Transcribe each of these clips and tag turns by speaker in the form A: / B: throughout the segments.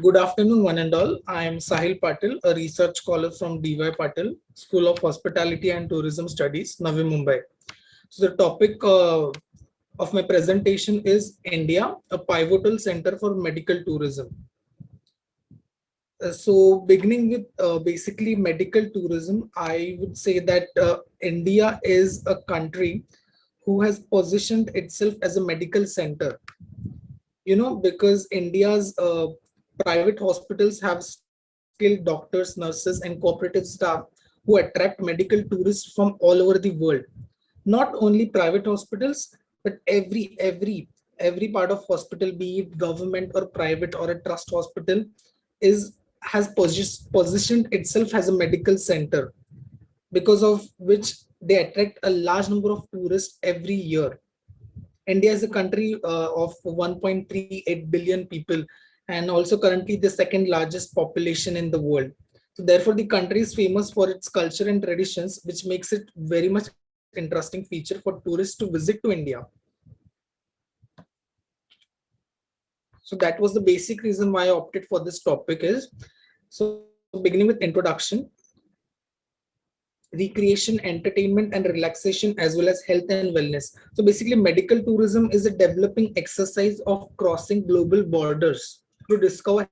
A: Good afternoon, one and all. I am Sahil Patil, a research scholar from DY Patil, School of Hospitality and Tourism Studies, Navi Mumbai. So, the topic of my presentation is India, a pivotal center for medical tourism. Beginning with basically medical tourism, I would say that India is a country who has positioned itself as a medical center. Because India's private hospitals have skilled doctors, nurses, and cooperative staff who attract medical tourists from all over the world. Not only private hospitals, but every part of hospital, be it government or private or a trust hospital, is has positioned itself as a medical center, because of which they attract a large number of tourists every year. India is a country of 1.38 billion people, and also currently the second largest population in the world. So therefore, the country is famous for its culture and traditions, which makes it very much interesting feature for tourists to visit to India. So that was the basic reason why I opted for this topic is, so beginning with introduction, recreation, entertainment, and relaxation, as well as health and wellness. So basically, medical tourism is a developing exercise of crossing global borders to discover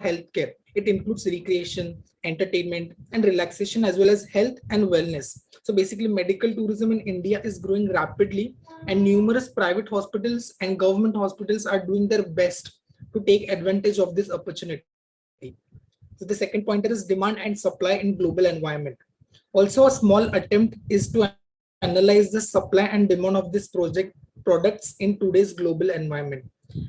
A: healthcare. It includes recreation, entertainment, and relaxation, as well as health and wellness. So basically, medical tourism in India is growing rapidly, and numerous private hospitals and government hospitals are doing their best to take advantage of this opportunity. So the second pointer is demand and supply in global environment. Also, a small attempt is to analyze the supply and demand of this products in today's global environment.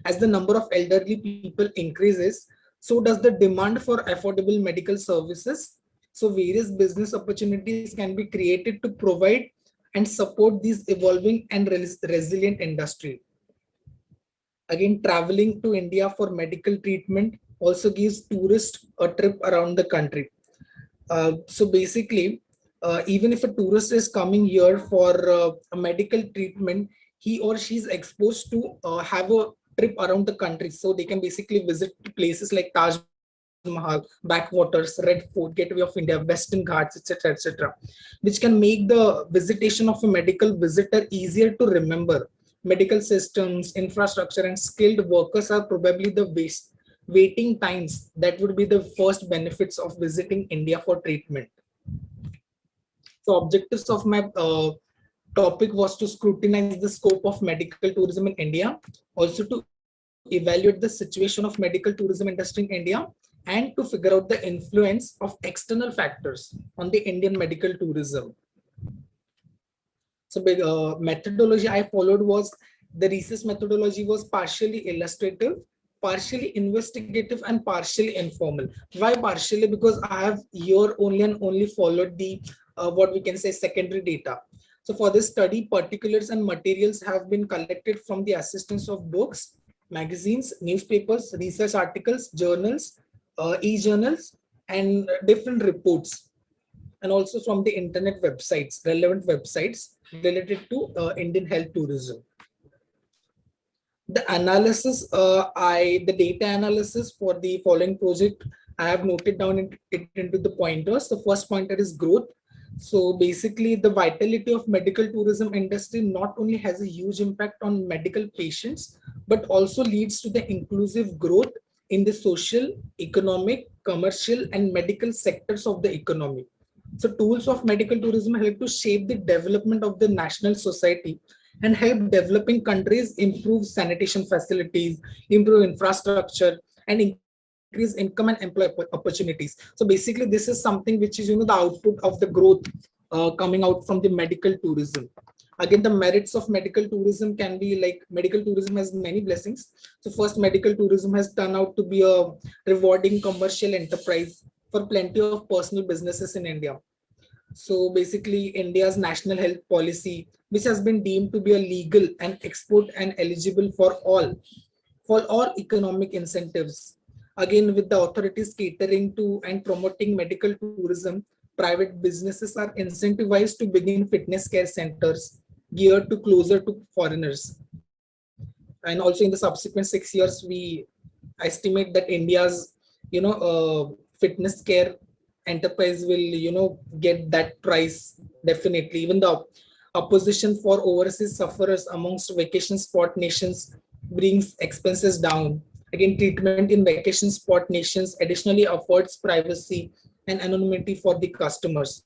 A: As the number of elderly people increases, so does the demand for affordable medical services. So various business opportunities can be created to provide and support these evolving and resilient industry. Again, traveling to India for medical treatment also gives tourists a trip around the country. So basically, even if a tourist is coming here for a medical treatment, he or she is exposed to have a trip around the country. So they can basically visit places like Taj Mahal, backwaters, Red Fort, Gateway of India, Western Ghats, etc., etc., which can make the visitation of a medical visitor easier to remember. Medical systems, infrastructure, and skilled workers are probably the waiting times that would be the first benefits of visiting India for treatment. So objectives of my topic was to scrutinize the scope of medical tourism in India, also to evaluate the situation of medical tourism industry in India, and to figure out the influence of external factors on the Indian medical tourism. So methodology I followed was, the research methodology was partially illustrative, partially investigative, and partially informal. Why partially? Because I have here only and only followed the what we can say secondary data. So for this study, particulars and materials have been collected from the assistance of books, magazines, newspapers, research articles, journals, e-journals, and different reports, and also from the internet websites, relevant websites related to Indian health tourism. The analysis, the data analysis for the following project, I have noted down it into the pointers. The first pointer is growth. So basically, the vitality of medical tourism industry not only has a huge impact on medical patients, but also leads to the inclusive growth in the social, economic, commercial, and medical sectors of the economy. So tools of medical tourism help to shape the development of the national society and help developing countries improve sanitation facilities, improve infrastructure, and increase income and employment opportunities. So basically, this is something which is the output of the growth coming out from the medical tourism. Again, the merits of medical tourism can be like, medical tourism has many blessings. So first, medical tourism has turned out to be a rewarding commercial enterprise for plenty of personal businesses in India. So basically, India's national health policy, which has been deemed to be a legal and export and eligible for all economic incentives. Again, with the authorities catering to and promoting medical tourism, private businesses are incentivized to begin fitness care centers geared to closer to foreigners. And also in the subsequent 6 years, we estimate that India's fitness care enterprise will, get that price definitely. Even the opposition for overseas sufferers amongst vacation spot nations brings expenses down. Again, treatment in vacation spot nations additionally affords privacy and anonymity for the customers.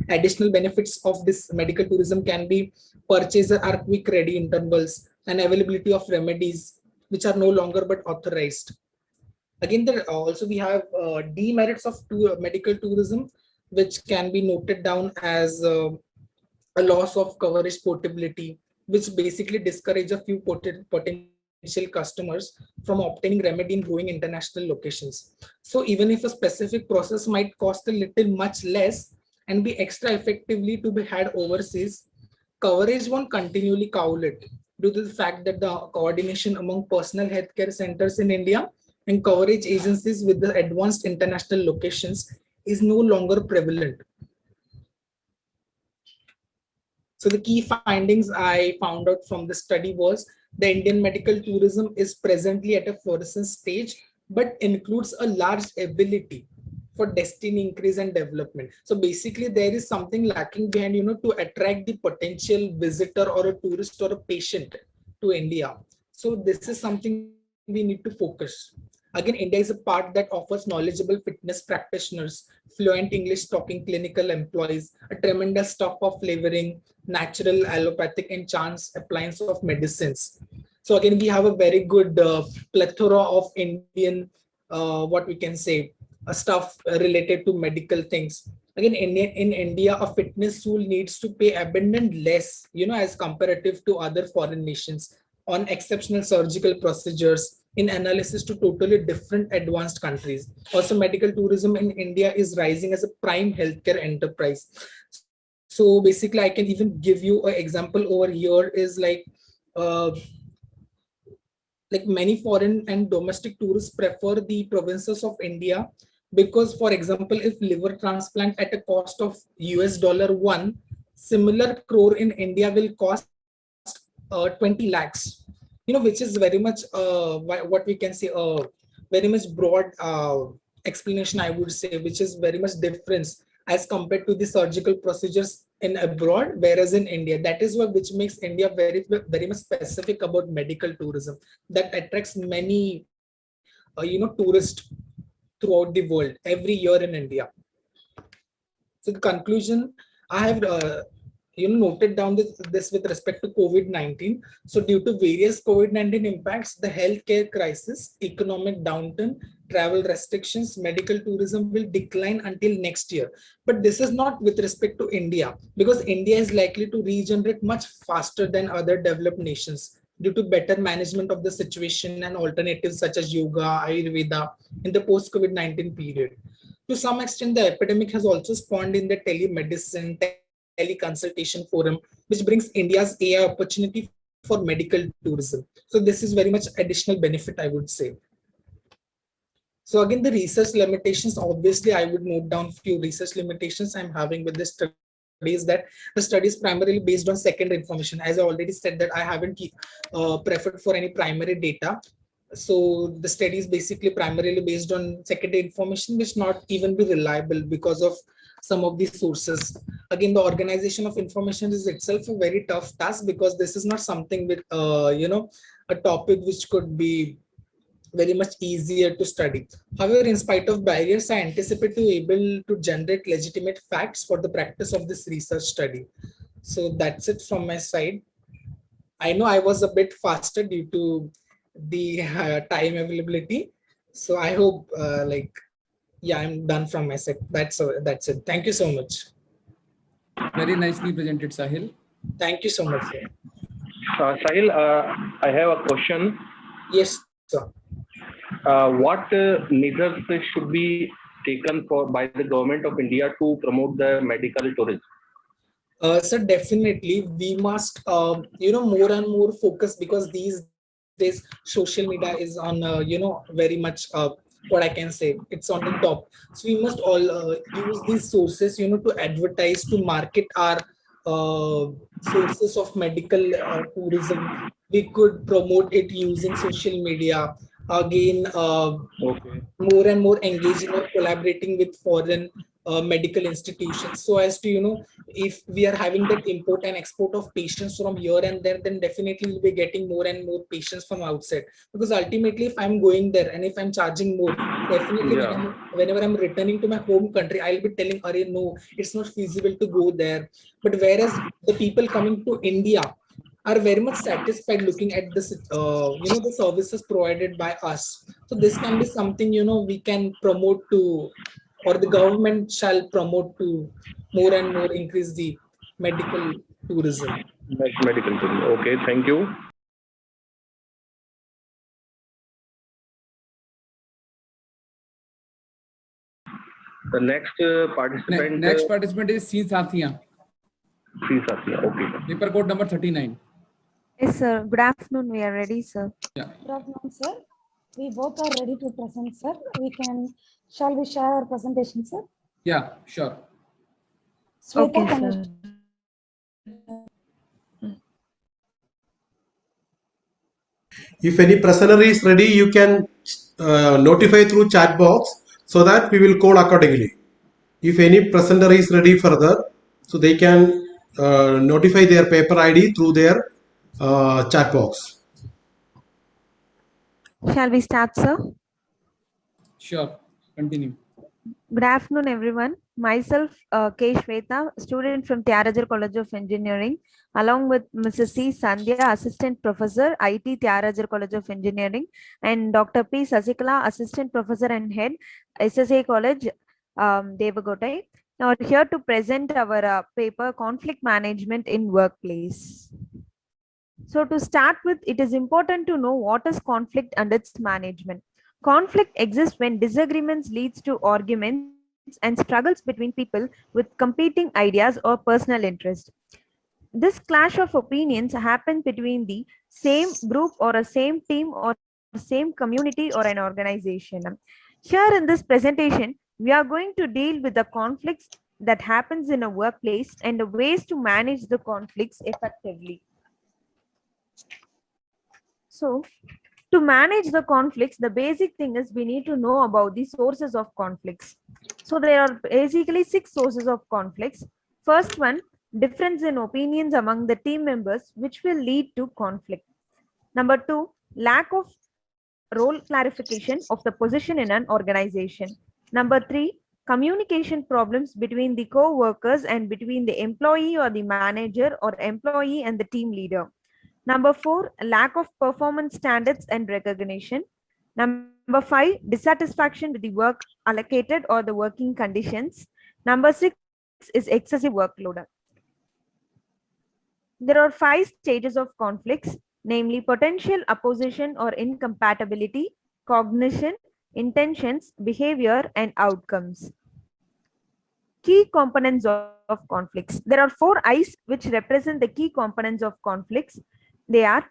A: Additional benefits of this medical tourism can be purchase are quick ready intervals and availability of remedies which are no longer but authorized. Again, there also we have demerits of medical tourism, which can be noted down as a loss of coverage portability, which basically discourage a few potential customers from obtaining remedy in growing international locations. So even if a specific process might cost a little much less and be extra effectively to be had overseas, coverage won't continually cowl it due to the fact that the coordination among personal healthcare centers in India and coverage agencies with the advanced international locations is no longer prevalent. So the key findings I found out from the study was the Indian medical tourism is presently at a flourishing stage, but includes a large ability for destiny increase and development. So basically there is something lacking behind, to attract the potential visitor or a tourist or a patient to India. So this is something we need to focus. Again, India is a part that offers knowledgeable fitness practitioners, fluent English talking clinical employees, a tremendous stock of flavoring, natural, allopathic, and chance appliance of medicines. So again, we have a very good plethora of Indian, what we can say, stuff related to medical things. Again, in India, a fitness tool needs to pay abundant less, as comparative to other foreign nations on exceptional surgical procedures in analysis to totally different advanced countries. Also, medical tourism in India is rising as a prime healthcare enterprise. So basically, I can even give you an example over here is uh, like many foreign and domestic tourists prefer the provinces of India because, for example, if liver transplant at a cost of US dollar one, similar crore in India will cost 20 lakhs, which is very much what we can say very much broad explanation, I would say, which is very much difference as compared to the surgical procedures in abroad, whereas in India, that is what which makes India very much specific about medical tourism that attracts many tourists throughout the world every year in India. So the conclusion I have noted down this with respect to COVID-19. So due to various COVID-19 impacts, the healthcare crisis, economic downturn, travel restrictions, medical tourism will decline until next year. But this is not with respect to India, because India is likely to regenerate much faster than other developed nations due to better management of the situation and alternatives such as yoga, Ayurveda in the post-COVID-19 period. To some extent, the epidemic has also spawned in the telemedicine, teleconsultation forum, which brings India's AI opportunity for medical tourism. So this is very much additional benefit, I would say. So again, the research limitations, obviously, I would note down few research limitations I'm having with this study is that the study is primarily based on secondary information. As I already said that I haven't preferred for any primary data. So the study is basically primarily based on secondary information, which not even be reliable because of some of these sources. Again, the organization of information is itself a very tough task because this is not something with, a topic which could be very much easier to study. However, in spite of barriers, I anticipate to be able to generate legitimate facts for the practice of this research study. So that's it from my side. I know I was a bit faster due to the time availability. So I hope yeah, I'm done from my side. That's it. Thank you so much.
B: Very nicely presented, Sahil.
A: Thank you so much, sir.
C: Sahil, I have a question.
A: Yes, sir.
C: What measures should be taken for by the government of India to promote the medical tourism?
A: So definitely we must, more and more focus because these days social media is on, very much, what I can say, it's on the top. So we must all use these sources, to advertise, to market our sources of medical tourism. We could promote it using social media. again
C: Okay.
A: more and more engaging or collaborating with foreign medical institutions, so as to if we are having that import and export of patients from here and there, then definitely we'll be getting more and more patients from outside, because ultimately if I'm going there and if I'm charging more, definitely
C: Yeah.
A: whenever I'm returning to my home country, I'll be telling, Arey, no, it's not feasible to go there. But whereas the people coming to India are very much satisfied looking at this the services provided by us. So this can be something we can promote to, or the government shall promote to more and more increase the medical tourism.
C: Medical tourism. Okay. Thank you. The next participant,
B: Next participant is C. Sathiya,
C: Sri Satya. Okay.
B: paper code number 39.
D: Yes, sir. Good afternoon. We are ready, sir.
B: Yeah.
E: Good afternoon, sir. We both are ready to present, sir. Shall we share our presentation, sir?
B: Yeah, sure.
E: Sweta,
D: Okay,
E: can you
D: sir.
F: If any presenter is ready, you can notify through chat box so that we will call accordingly. If any presenter is ready further, so they can notify their paper ID through their chat box.
D: Shall we start, sir?
B: Sure. Continue.
D: Good afternoon, everyone. Myself, K. Shweta, student from Tyagarajar College of Engineering, along with Mrs. C. Sandhya, Assistant Professor, IT, Tyagarajar College of Engineering, and Dr. P. Sasikala, Assistant Professor and Head, SSA College, Devagotai. Now, here to present our paper, Conflict Management in Workplace. So to start with, it is important to know what is conflict and its management. Conflict exists when disagreements leads to arguments and struggles between people with competing ideas or personal interest. This clash of opinions happen between the same group or a same team or same community or an organization. Here in this presentation, we are going to deal with the conflicts that happens in a workplace and the ways to manage the conflicts effectively. So, to manage the conflicts, the basic thing is we need to know about the sources of conflicts. So, there are basically 6 sources of conflicts. First one, difference in opinions among the team members, which will lead to conflict. Number 2, lack of role clarification of the position in an organization. Number 3, communication problems between the co-workers and between the employee or the manager or employee and the team leader. Number 4, lack of performance standards and recognition. Number 5, dissatisfaction with the work allocated or the working conditions. Number 6 is excessive workload. There are 5 stages of conflicts, namely potential opposition or incompatibility, cognition, intentions, behavior, and outcomes. Key components of conflicts. There are 4 I's which represent the key components of conflicts. They are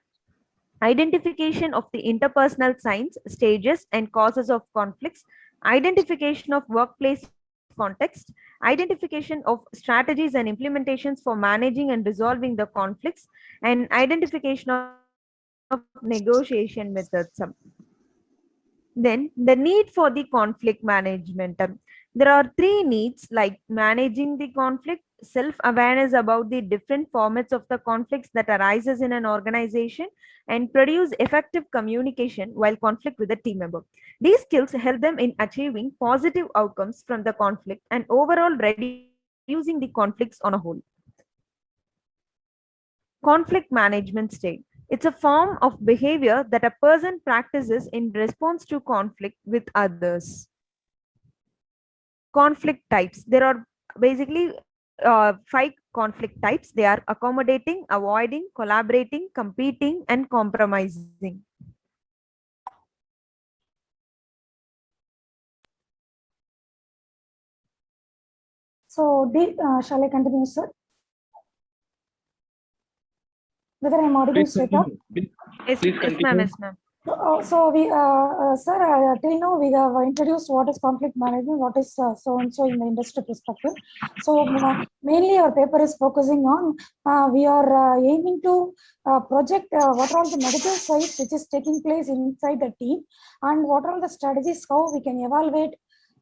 D: identification of the interpersonal signs, stages, and causes of conflicts, identification of workplace context, identification of strategies and implementations for managing and resolving the conflicts, and identification of negotiation methods. Then the need for the conflict management. There are 3 needs like managing the conflict, self-awareness about the different formats of the conflicts that arises in an organization, and produce effective communication while conflict with a team member. These skills help them in achieving positive outcomes from the conflict and overall reducing the conflicts on a whole. Conflict management state. It's a form of behavior that a person practices in response to conflict with others. Conflict types. There are basically 5 conflict types. They are accommodating, avoiding, collaborating, competing, and compromising.
E: So, shall I continue, sir? Whether I'm audible,
C: Please
E: Sweta?
C: continue.
D: Yes,
C: Please
D: yes, ma'am.
C: continue.
D: Yes, ma'am.
E: So we, sir, till now we have introduced what is conflict management, what is so and so in the industry perspective. So mainly our paper is focusing on, we are aiming to project what are the negative sides which is taking place inside the team, and what are the strategies, how we can evaluate,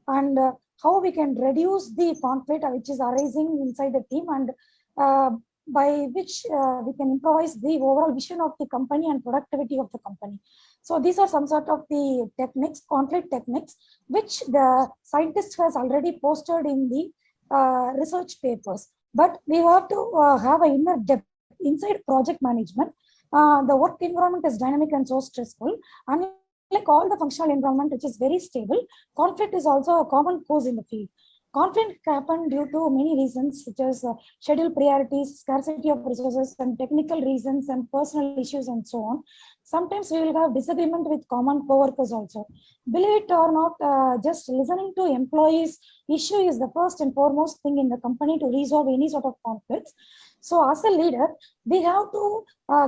E: and how we can reduce the conflict which is arising inside the team, and by which we can improvise the overall vision of the company and productivity of the company. So these are some sort of the techniques, conflict techniques, which the scientist has already posted in the research papers. But we have to have an inner depth inside project management. The work environment is dynamic and so stressful. And like all the functional environment, which is very stable, conflict is also a common cause in the field. Conflict happen due to many reasons, such as schedule priorities, scarcity of resources, and technical reasons, and personal issues, and so on. Sometimes we will have disagreement with common co-workers also. Believe it or not, just listening to employees' issue is the first and foremost thing in the company to resolve any sort of conflicts. So as a leader, we have to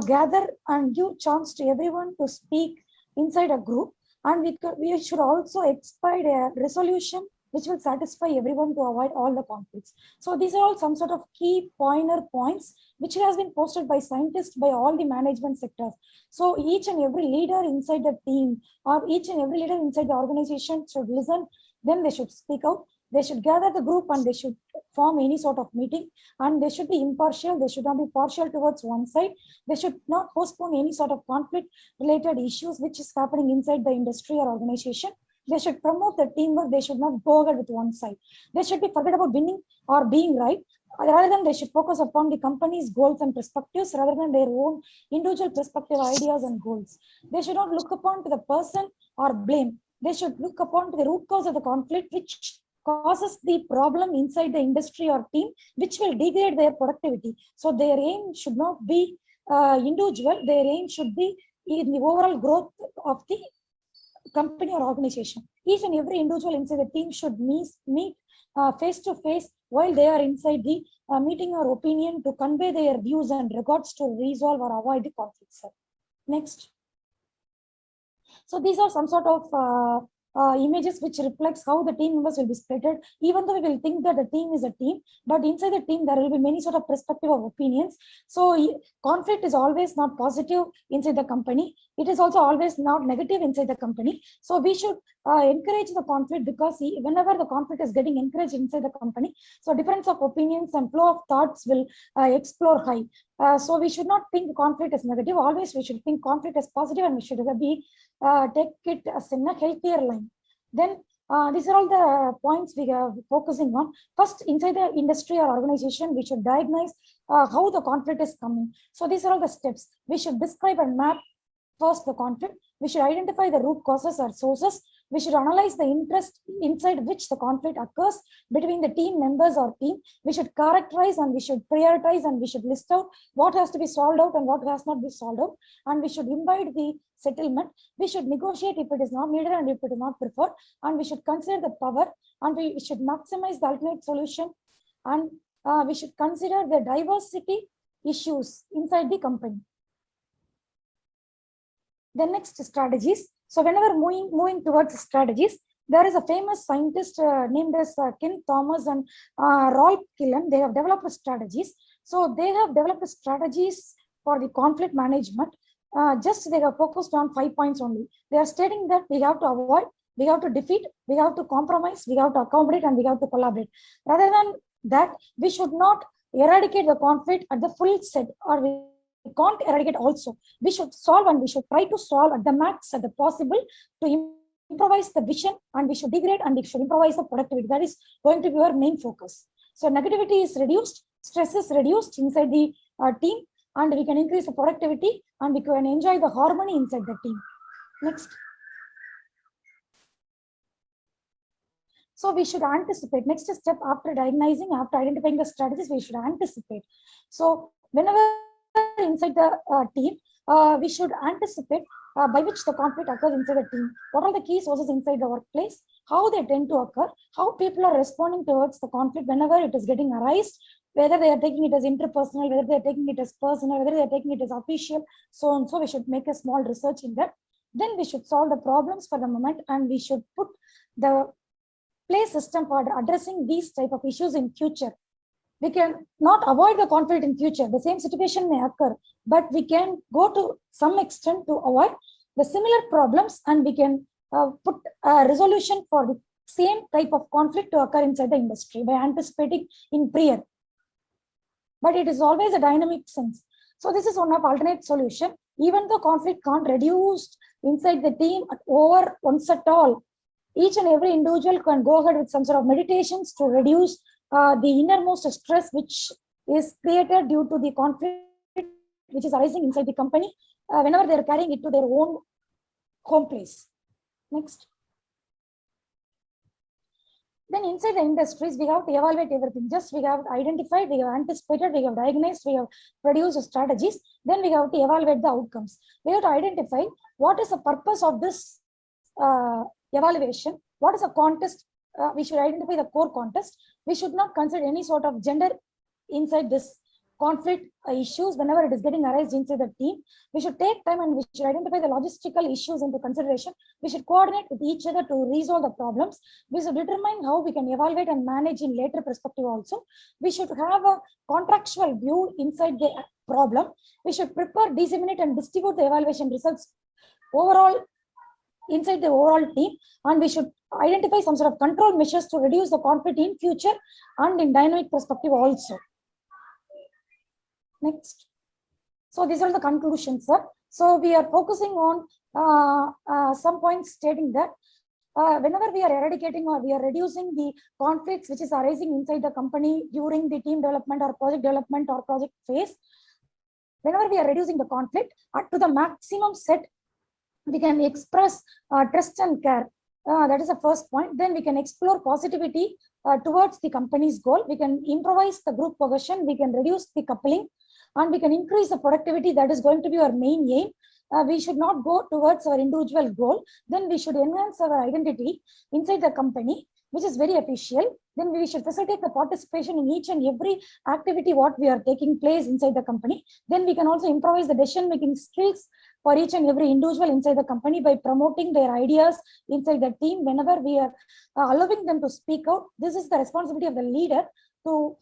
E: gather and give chance to everyone to speak inside a group, and we should also expect a resolution which will satisfy everyone to avoid all the conflicts. So these are all some sort of key pointer points which has been posted by scientists by all the management sectors. So each and every leader inside the team or each and every leader inside the organization should listen, then they should speak out, they should gather the group, and they should form any sort of meeting, and they should be impartial, they should not be partial towards one side, they should not postpone any sort of conflict related issues which is happening inside the industry or organization. They should promote the teamwork. They should not go ahead with one side. They should be forget about winning or being right. Rather than they should focus upon the company's goals and perspectives rather than their own individual perspective, ideas, and goals. They should not look upon to the person or blame. They should look upon to the root cause of the conflict which causes the problem inside the industry or team, which will degrade their productivity. So their aim should not be individual. Their aim should be in the overall growth of the company or organization. Each and every individual inside the team should meet face to face while they are inside the meeting or opinion to convey their views and regards to resolve or avoid the conflicts. Next. So these are some sort of images which reflects how the team members will be splitted. Even though we will think that the team is a team, but inside the team there will be many sort of perspective of opinions. So conflict is always not positive inside the company. It is also always not negative inside the company. So we should encourage the conflict, because whenever the conflict is getting encouraged inside the company, so difference of opinions and flow of thoughts will explore high. So we should not think conflict as negative. Always we should think conflict as positive, and we should be take it as in a healthier line. Then these are all the points we are focusing on. First, inside the industry or organization, we should diagnose how the conflict is coming. So these are all the steps. We should describe and map first the conflict. We should identify the root causes or sources. We should analyze the interest inside which the conflict occurs between the team members or team. We should characterize and we should prioritize and we should list out what has to be solved out and what has not been solved out. And we should invite the settlement. We should negotiate if it is not needed and if it is not preferred. And we should consider the power, and we should maximize the ultimate solution. And we should consider the diversity issues inside the company. The next, strategies. So whenever moving towards strategies, there is a famous scientist named as Ken Thomas and Rolf Killen. They have developed strategies. So they have developed strategies for the conflict management. Just they have focused on 5 points only. They are stating that we have to avoid, we have to defeat, we have to compromise, we have to accommodate, and we have to collaborate. Rather than that, we should not eradicate the conflict at the full set, or we can't eradicate also. We should solve, and we should try to solve at the max at the possible to improvise the vision, and we should degrade and we should improvise the productivity. That is going to be our main focus. So negativity is reduced, stress is reduced inside the team, and we can increase the productivity and we can enjoy the harmony inside the team. Next. So we should anticipate. Next step after diagnosing, after identifying the strategies, we should anticipate. So whenever inside the team, we should anticipate by which the conflict occurs inside the team. What are the key sources inside the workplace? How they tend to occur? How people are responding towards the conflict whenever it is getting arised? Whether they are taking it as interpersonal, whether they are taking it as personal, whether they are taking it as official, so on. So we should make a small research in that. then we should solve the problems for the moment, and we should put the play system for addressing these type of issues in future. We can not avoid the conflict in future. The same situation may occur, but we can go to some extent to avoid the similar problems, and we can put a resolution for the same type of conflict to occur inside the industry by anticipating in prior. But it is always a dynamic sense. So this is one of alternate solution. Even though conflict can't reduce inside the team over once at all, each and every individual can go ahead with some sort of meditations to reduce the innermost stress which is created due to the conflict which is arising inside the company whenever they are carrying it to their own home place. Next. Then inside the industries, we have to evaluate everything. Just we have identified, we have anticipated, we have diagnosed, we have produced strategies. Then we have to evaluate the outcomes. We have to identify what is the purpose of this evaluation. What is a contest? We should identify the core contest. We should not consider any sort of gender inside this conflict issues whenever it is getting arised inside the team. We should take time and we should identify the logistical issues into consideration. We should coordinate with each other to resolve the problems. We should determine how we can evaluate and manage in later perspective also. We should have a contractual view inside the problem. We should prepare, disseminate and distribute the evaluation results overall inside the overall team, and we should identify some sort of control measures to reduce the conflict in future and in dynamic perspective also. Next. So these are the conclusions, sir. So we are focusing on some points stating that whenever we are eradicating or we are reducing the conflicts which is arising inside the company during the team development or project development or project phase, whenever we are reducing the conflict to the maximum set, we can express trust and care. That is the first point. Then we can explore positivity towards the company's goal. We can improvise the group cohesion. We can reduce the coupling, and we can increase the productivity. That is going to be our main aim. We should not go towards our individual goal. Then we should enhance our identity inside the company, which is very official. Then we should facilitate the participation in each and every activity what we are taking place inside the company. Then we can also improvise the decision-making skills for each and every individual inside the company by promoting their ideas inside the team. Whenever we are allowing them to speak out, this is the responsibility of the leader to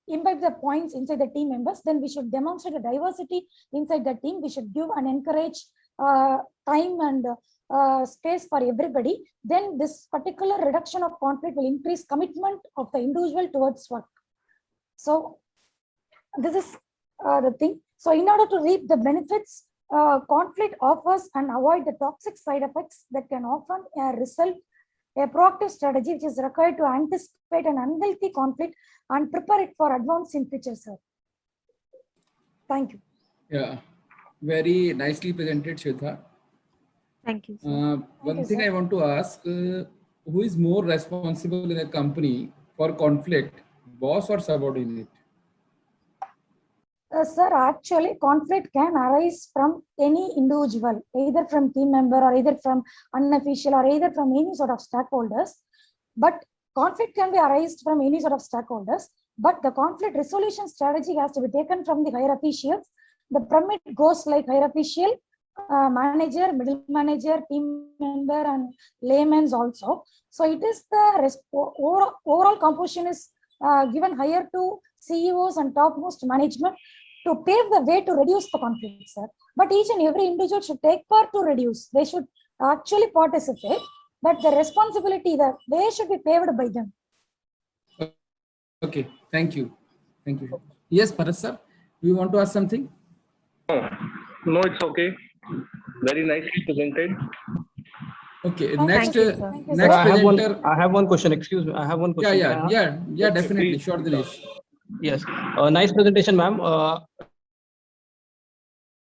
E: imbibe the points inside the team members. Then we should demonstrate the diversity inside the team. We should give and encourage time and space for everybody. Then this particular reduction of conflict will increase commitment of the individual towards work. So this is the thing. So in order to reap the benefits, conflict offers and avoid the toxic side effects that can often result a proactive strategy which is required to anticipate an unhealthy conflict and prepare it for advance in future, sir. Thank you.
B: Yeah, very nicely presented, Shweta.
D: Thank you, sir.
B: One
E: you,
B: thing
E: sir.
B: I want to ask, who is more responsible in a company for conflict, boss or subordinate?
E: Sir, actually, conflict can arise from any individual, either from team member or either from unofficial or either from any sort of stakeholders. But conflict can be arised from any sort of stakeholders. But the conflict resolution strategy has to be taken from the higher officials. The pyramid goes like higher official, manager, middle manager, team member, and layman's also. So it is the overall composition is given higher to CEOs and topmost management to pave the way to reduce the conflict, sir. But each and every individual should take part to reduce. They should actually participate, but the responsibility, the way should be paved by them.
B: Okay, thank you. Thank you. Yes, Bharat sir, do you want to ask something?
C: No, it's okay. Very nicely presented.
B: Okay,
E: Thank
B: next,
E: you, sir. Thank you,
B: next
E: sir.
B: presenter.
G: I have one question. Excuse me. I have one question.
B: Yeah, definitely. Sure, Dinesh.
G: Yes. Nice presentation, ma'am.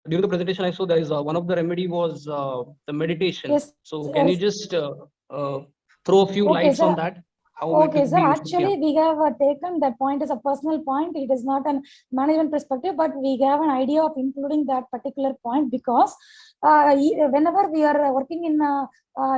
G: During the presentation, I saw there is one of the remedy was the meditation.
E: Yes,
G: So can you
E: yes.
G: just throw a few
E: Okay,
G: lights on
E: sir.
G: that? how it
E: Okay,
G: will
E: sir.
G: be used.
E: Actually, we have taken that point as a personal point. It is not a management perspective, but we have an idea of including that particular point because whenever we are working in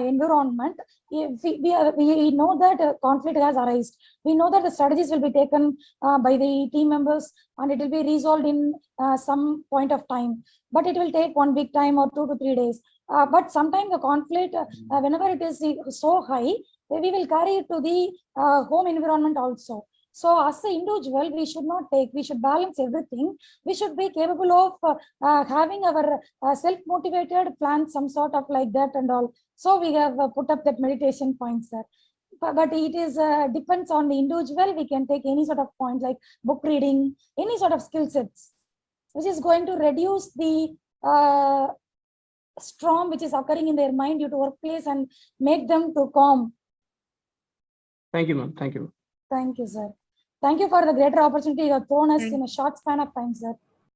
E: environment, if we know that conflict has arisen. We know that the strategies will be taken by the team members and it will be resolved in some point of time. But it will take 1 week time or 2 to 3 days. But sometimes the conflict, whenever it is so high, we will carry it to the home environment also. So as an individual, we should not take, we should balance everything. We should be capable of having our self-motivated plan, some sort of like that and all. So we have put up that meditation point, sir. But it is depends on the individual. We can take any sort of point like book reading, any sort of skill sets, which is going to reduce the storm which is occurring in their mind due to workplace and make them to calm.
G: Thank you, ma'am. Thank you.
E: Thank you, sir. Thank you for the greater opportunity you have thrown us
D: Thank-
E: in a short span of time, sir.